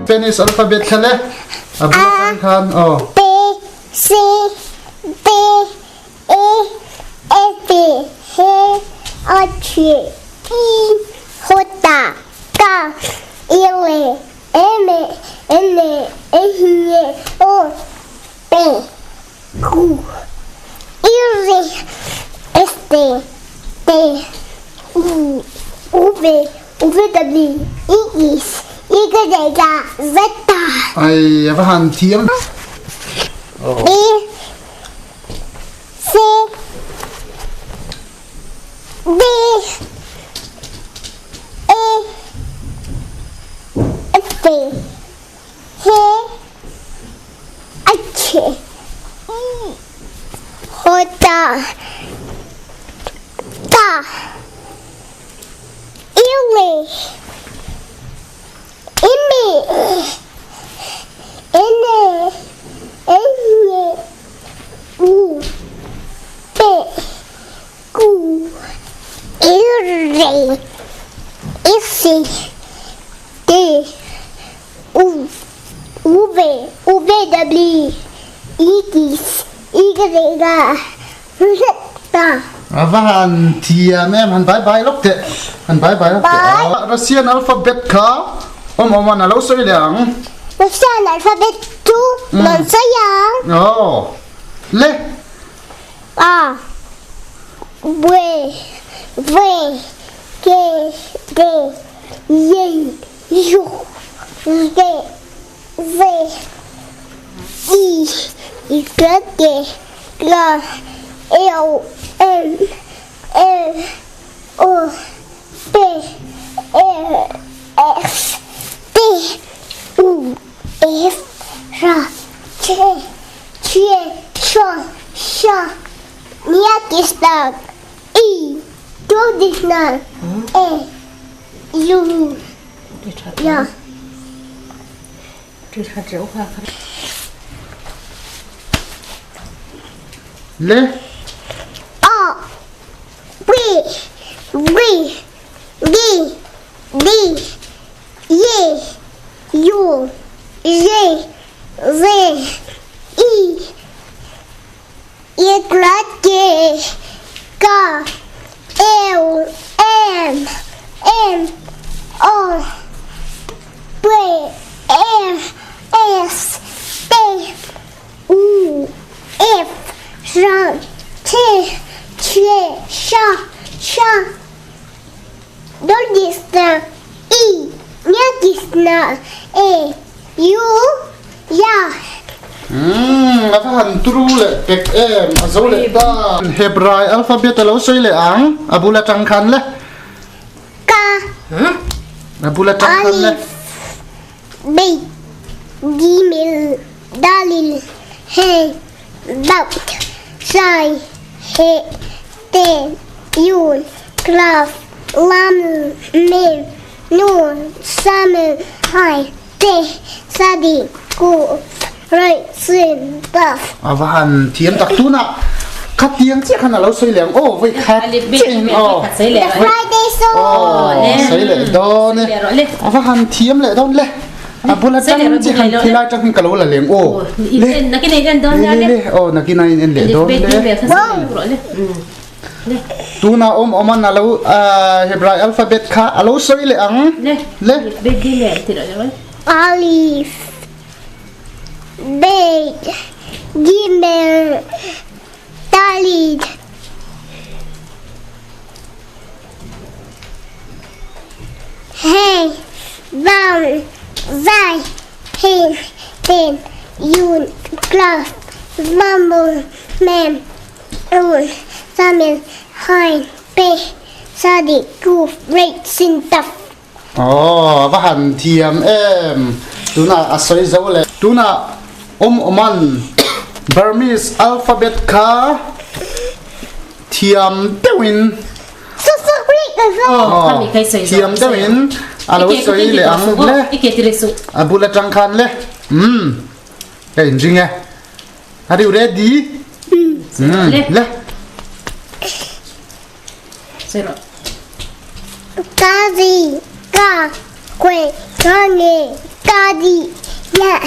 Spanish alphabet khale abula khan B C D E F G H I J K L M N O P Q R S T T U V W X Y Z ai và hàn thiếm B C D E F G H I J K L và hàn thiếm em hàn bye lúc thế hàn bye lúc thế Russian alphabet kha anh alo soi liang Russian alphabet 2 non so yang le A B V K D Y U D V I Y L M N O P F T U F R Q Q S Yakistan E Kurdistan E U Ya le A B B D D Y U Z Z I Y K L M N O P F S T U F R T Q S Kurdistan E Yakistan E U Ya và hàn tru le pek em azau le ta Hebrai alphabet alo soi le ang abula tang khan le K abula tang khan le B Gimel Dalil He doubt Sai He Ten Yun Klaf Lam Mem Nun Samen Hai Te Sadi Ku Rồi xuyên bờ và hàn thiếm đặc tu nè khát tiếng chứ khăn alo soi liang vậy khát tiếng Friday so soi le đó nè và hàn thiếm le đó le abula tang chứ khăn thì lại trong cái lỗ là liang le na cái này lên đó nha le na cái này le đó le tu na anh alo Hebrai alphabet kha alo soi le ang le Alif Beit Gimel Dalid Hey Vam Zai Hin Ten Yun Klaf Mamul Mem Un Samen Hai Pe Sadi Kuf Reit Sin Taf và hàn thiếm em tu na soi dấu le tu na anh Burmese alphabet kha thiếm tewin So great thiếm tewin alo soi le ang le abula tang khan le cái gì nghe are you ready le Kazi Ka Kwe Kane Kadi ya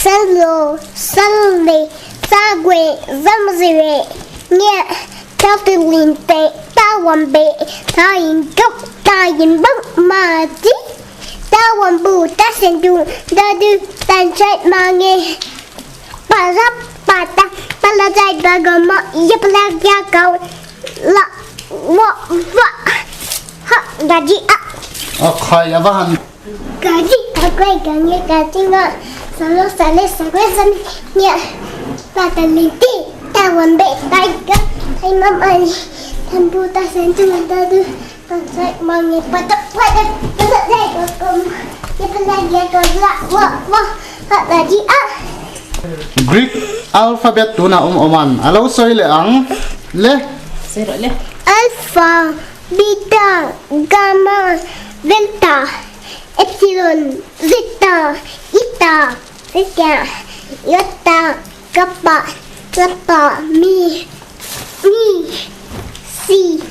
salo salve sagwe zamzire nya tafilinte tawambe tayin gốc tayin bốc mà tí tawambu tasendu dadu tan chạy mà nghe bà rap bà ta bà la chạy bà gom yep la ya cầu la wa ha gaji a Okay, abahan. gaji agay ganya gaji nga salo sale sagwe zam nya bà ta linti tawambe taiga ay mamani tambu tasendu dadu tan chạy mà nghe bà ta pada pada chạy gom yep la ya cầu la wa ha gaji a Greek alphabet tuna oman. Alo soy le ang le. Zero le. Alpha, beta, gamma, delta, epsilon, zeta, eta, zeta, iota, kappa, kappa, mi, si,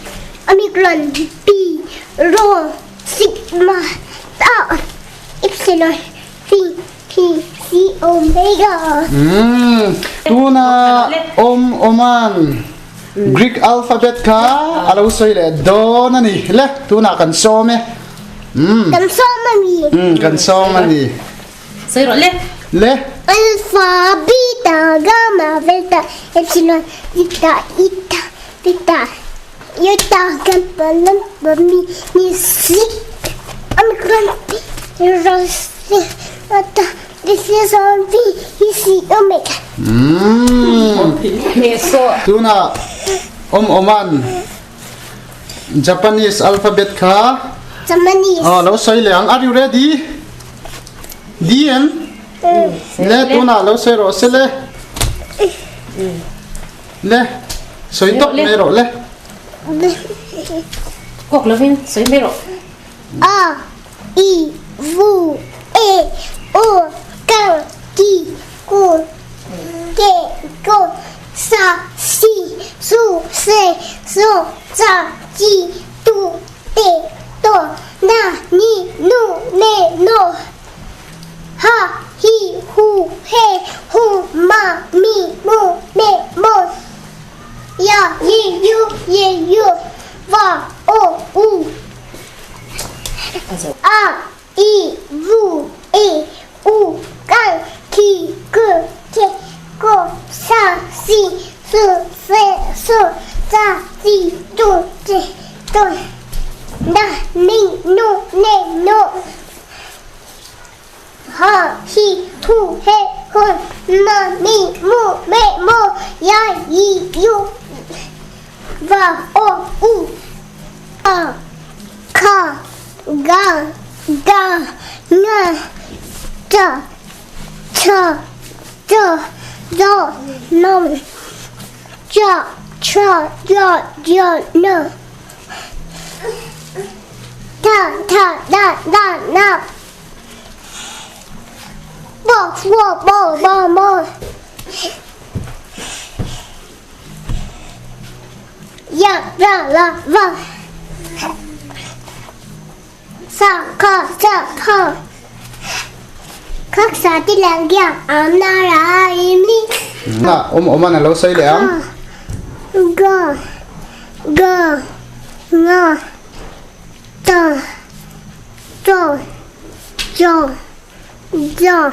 omicron, pi, rho, sigma, tau, epsilon, phi, si, omega. Tuna oman. Greek alphabet ka. Alo soy le do na ni le. Tuna kan some. Kan so mami. Kan some ni. Zero le. Le. Alpha, beta, gamma, delta, epsilon, zeta, eta, theta, iota, kappa, lambda, mi, si, omicron, pi, rho, sigma, this is all pi, si, omega. Mizo. Tuna oman. Japanese alphabet ka. Japanese. Oh, alo soy le ang. Are you ready? Dien. Le tuna alo soy ro se le. Le. Soy tok Le. mero le. Kok lovin. Soy mero. A, I, V, E, O, K, Ki, Ku, Ke, Ko, Sa, Si, Su, Se, So, Sa, Ji, Tu, Te, To, Na, Ni, Nu, Ne, No, Ha, Hi, Hu, He, Hu, Ma, Mi, Mu, Me, Mo, Ya, Yi, Yu, Ye, Yu, Va, O, U. Also. A, I, V, E, U, K, Ki, K, Ke, Ko, Sa, Si, Su, Se, So, Sa, Si, Tu, Te, To, Na, Ni, Nu, Ne, No, Ha, Hi, Hu, He, Hu, Ma, Mi, Mu, Me, Mo, Ya, Yi, Yu, Va, O, U, A, Ka, Ga, Da, Na, Da, Cha, Da, Do, Nom, Ja, Cha, Ja, Ja, No, Ta, Da, Na, Bo, Ya, Ra, La, Va, Sa, Ka, các xã tí làng kia ám na ra im đi Na oman alo soy le ang. Ga, Nga, Ta, To, Jo, Ja,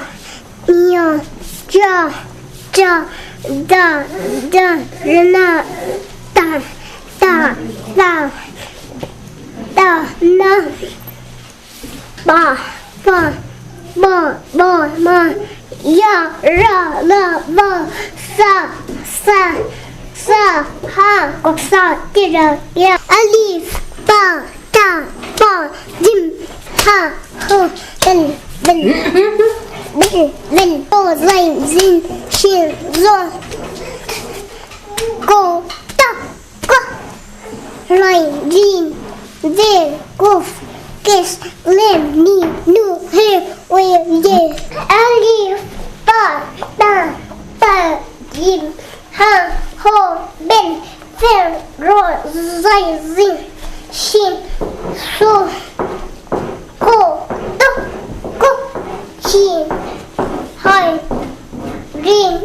Nya, Ja, Da, Na, Ta, Na, Ba, Ma, Ya, Ra, La, Va, Sa, Ha, có sa, Tê, Ra, Ya, Alif, Ba, Ta, Ba, Jim, Ha, Hơ, Bên, Tô, Dây, Dinh, Xin, Dô, Cô, Ta, Quá, Loài, Jin, Dê, Cuf, Kiss, Lem, Ni, Nu, He, Uê, Dê, Alif, Ba, Ta, Jim, Ha, Hô, Ben, Phèn, Rô, Dây, Dinh, Xin, Xô, Cô, Túc, Cúc, Chin, Hoi, Green,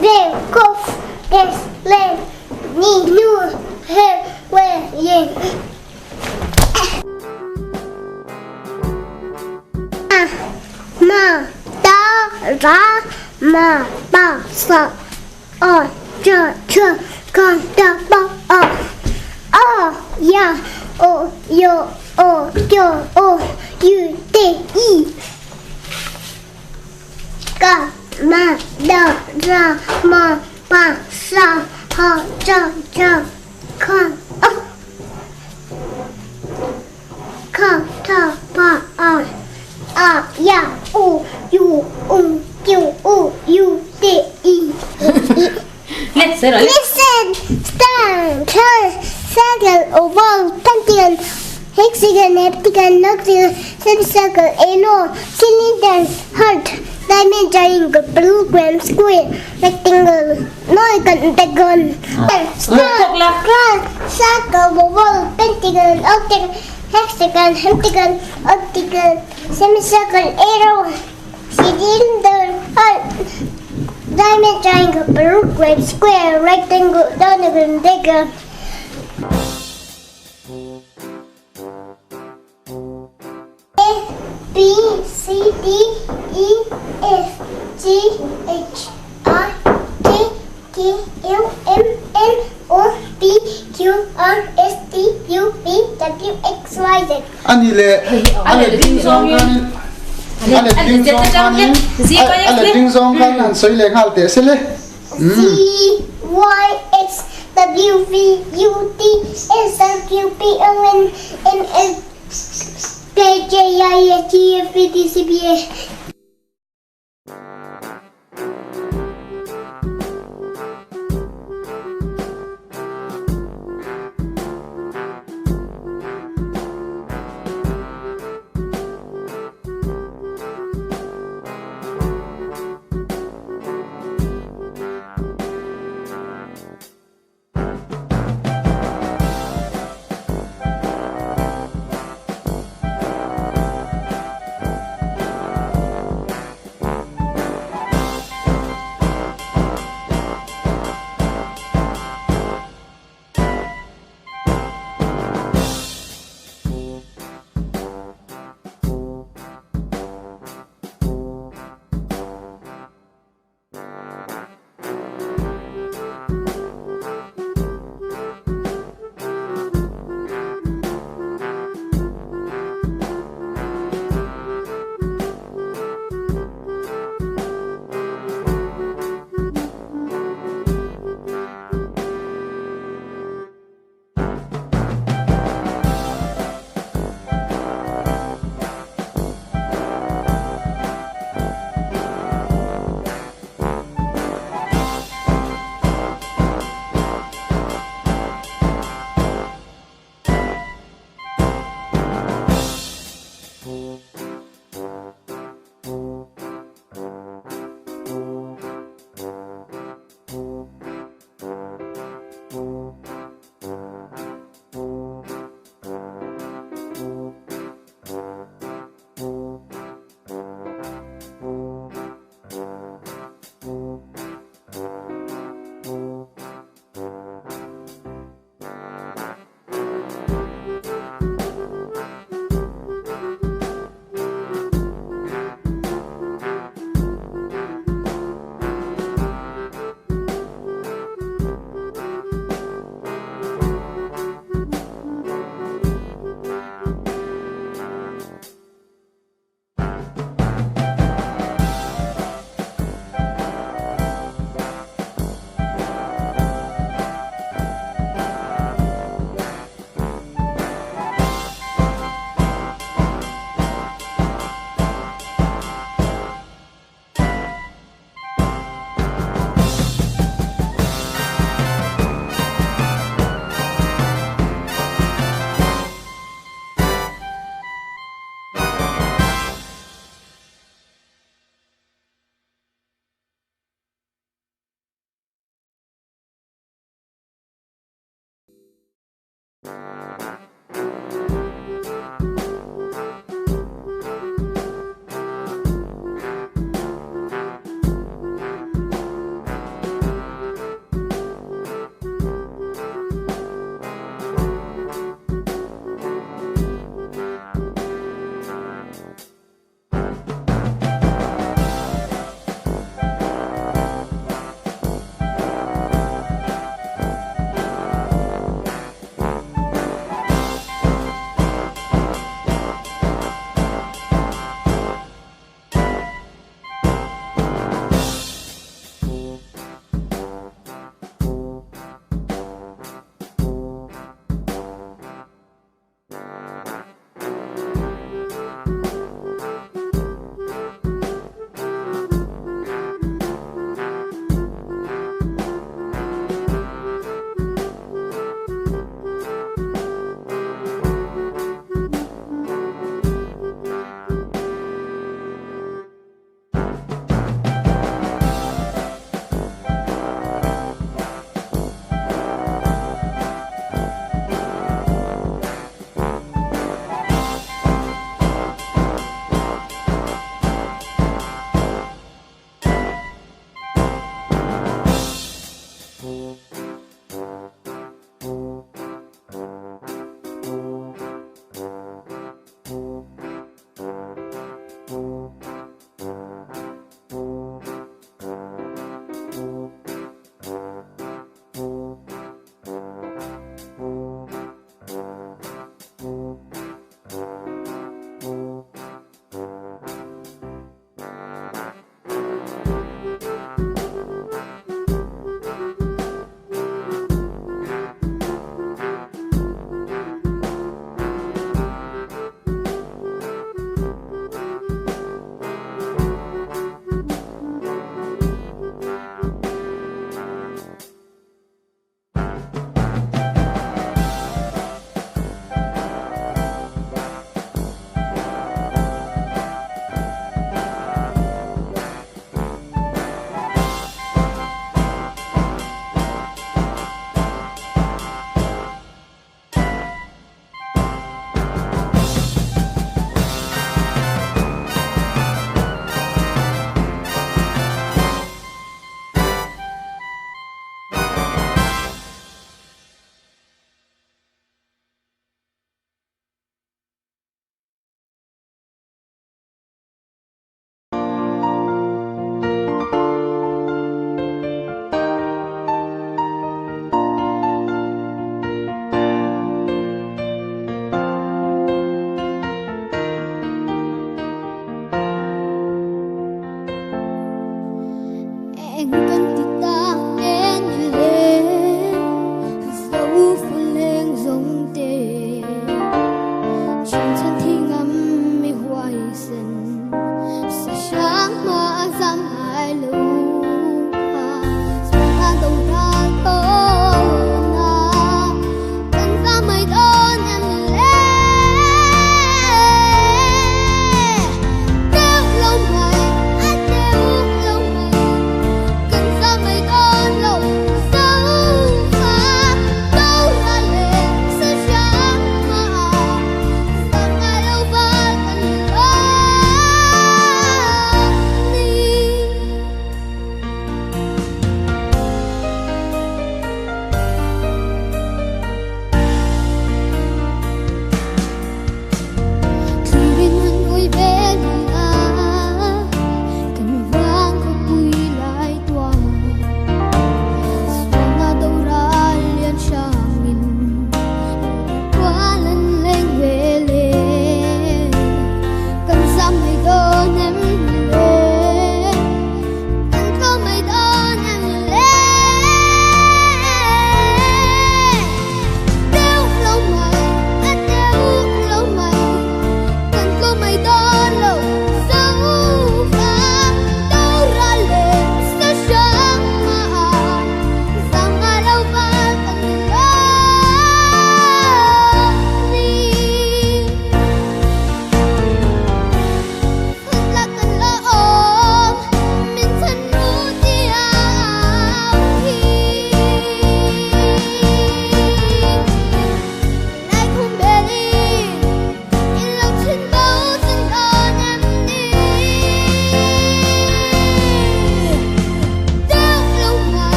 Về, Cough, Gas, Lên, Ni, Nu, He, Que, Yen. Ma, Da, Ra, Ma, Ba, Sa, O, Chơ, Chơ, Con, Da, Ba, O, Ya, O, Yo, O, Yo, O, U, T, I. Ka, Ma, Da, Ra, Ma, Ba, Sa, Ha, Chơ, Chơ, Con, O. Ka, Ta, Pa, A, Ya, U, U, Q, U, U, T, I. Lên, sợi rồi lên. Listen, stand, turn, circle, oval, pentagon, hexagon, heptagon, octagon, semicircle, arrow, cylinder, heart, diamond, triangle, parallelogram, square, rectangle, pentagon, square, circle, oval, pentagon, octagon, hexagon, heptagon, octagon, semicircle, arrow, cylinder, heart, diamond, triangle, parallelogram, square, rectangle, diagram, diagram. A, B, C, D, E, F, G, H, I, J, K, L, M, N, O, P, Q, R, S, T, U, V, W, X, Y, Z. Anh lệ anh lệ ding dong kan anh lệ ding dong kan anh lệ ding dong kan anh soi lệ hal te se le Z, Y, X, W, V, U, T, S, R, Q, P, O, N, N, L, P, J, I, H, G, F, V, D, C, B, A.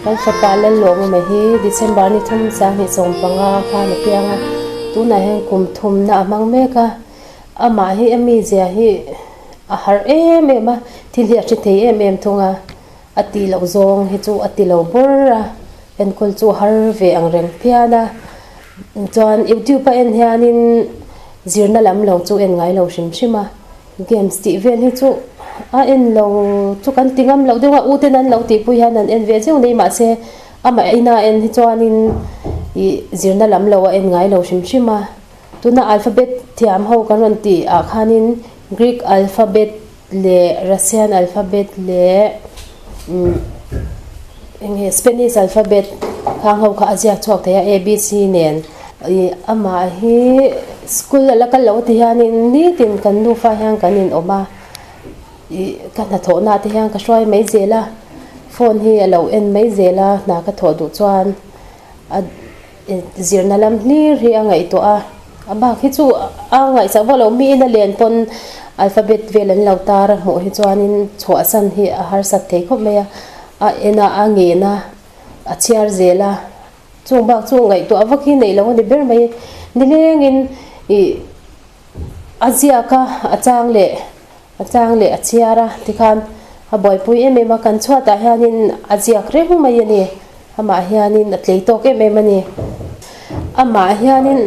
kan fapalan lo ma hi December ni thum sang ni song panga kha na pianga tu na hen kum thum na amang me ka ama hi ami zia hi a har em ma thil hi a thi thei em thunga ati lo zong hi chu ati lo bor en kol chu har ve ang reng piana chuan YouTube pa en hianin zirna lam lo chu en ngai lo shim shima games ti ven hi chu a en lo chu kan tingam lo dewa uten an lo ti pu hian an en ve jeu nei ma se ama ina en hi chuanin I zirna lam lo en ngai lo shim shima tuna alphabet thiam ho kan ron ti a khanin Greek alphabet le Russian alphabet le Spanish alphabet khang ho kha azia chok thaya ABC nen ama hi school la kal lo ti hianin ni tin kan nu fa hang kanin oma kan na tho na ti hang ka shoi mai zela phone hi alo en mai zela na ka tho du chuan zirna lam hlir hi angai to a aba khi chu angai sa volo mi na len pon alphabet velan lo tar mo hi chuanin chho san hi a har sat thei khop meya a ena ange na a chiar zela chung bak chu ngai to avaki nei lo ni ber mai nilengin azia ka achang le achiara tikhan a boy pui em ma kan chhuata hianin azia kre hu mai ani ama hianin atlei to ke me mani ama hianin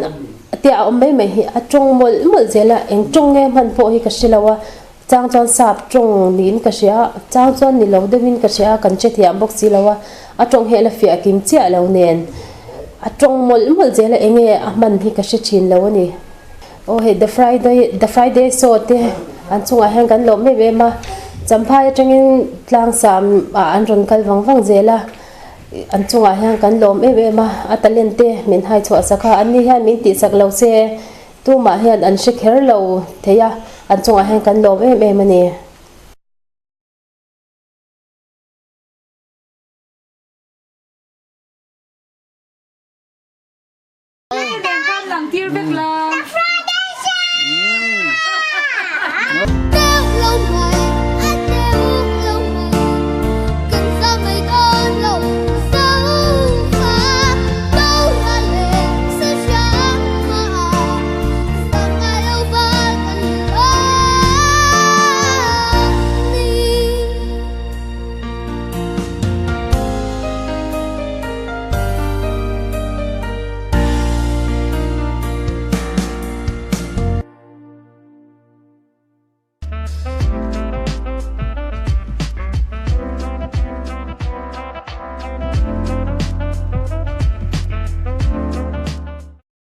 tia ombe me hi atong mol zela eng tong nge man pho hi ka silawa chang chon sap tong nin ka sia chang chon ni lo de min ka sia kan che thiam bok silawa atong he la fia kim chia lo nen atong mol zela enge man hi ka se chin lo ni o he the friday so te an chunga hang kan lo me be ma champhai atangin tlang sam an ron kal wang zela an chunga hang kan lom e ma atalente min hai chho sakha anni hian min ti sak lo se tu ma hian an shekher lo theya an chunga hang kan lom e mani lang tir bek la